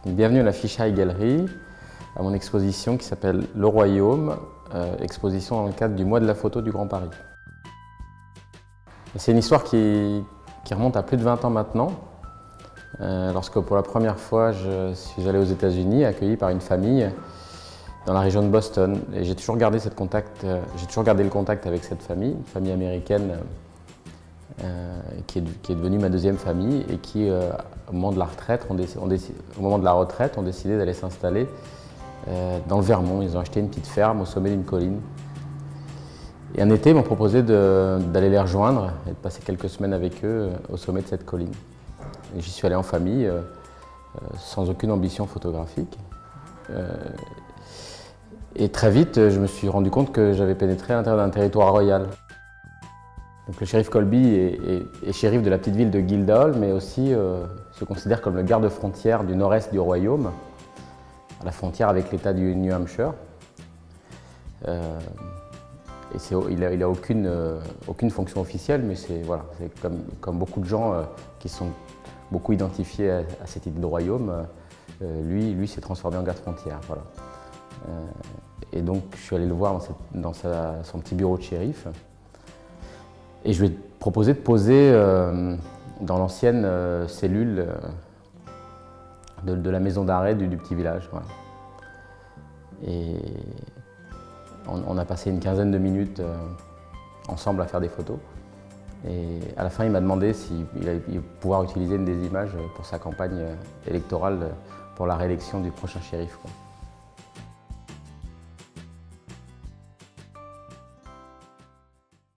Bienvenue à la Fisheye Gallery, à mon exposition qui s'appelle Le Royaume, exposition dans le cadre du mois de la photo du Grand Paris. C'est une histoire qui remonte à plus de 20 ans maintenant, lorsque pour la première fois je suis allé aux États-Unis, accueilli par une famille dans la région de Boston. Et j'ai toujours gardé le contact avec cette famille, une famille américaine qui est devenue ma deuxième famille et qui, au moment de la retraite, ont décidé d'aller s'installer dans le Vermont. Ils ont acheté une petite ferme au sommet d'une colline. Et un été, ils m'ont proposé d'aller les rejoindre et de passer quelques semaines avec eux au sommet de cette colline. J'y suis allé en famille, sans aucune ambition photographique. Et très vite, je me suis rendu compte que j'avais pénétré à l'intérieur d'un territoire royal. Donc, le shérif Colby est shérif de la petite ville de Guildhall, mais aussi se considère comme le garde-frontière du nord-est du royaume, à la frontière avec l'État du New Hampshire. Il n'a aucune fonction officielle, mais c'est comme beaucoup de gens qui sont beaucoup identifiés à cette idée de royaume, lui s'est transformé en garde-frontière. Voilà. Et donc je suis allé le voir dans son petit bureau de shérif. Et je lui ai proposé de poser dans l'ancienne cellule de la maison d'arrêt du petit village. Voilà. Et on a passé une quinzaine de minutes ensemble à faire des photos. Et à la fin, il m'a demandé s'il allait pouvoir utiliser une des images pour sa campagne électorale pour la réélection du prochain shérif, quoi.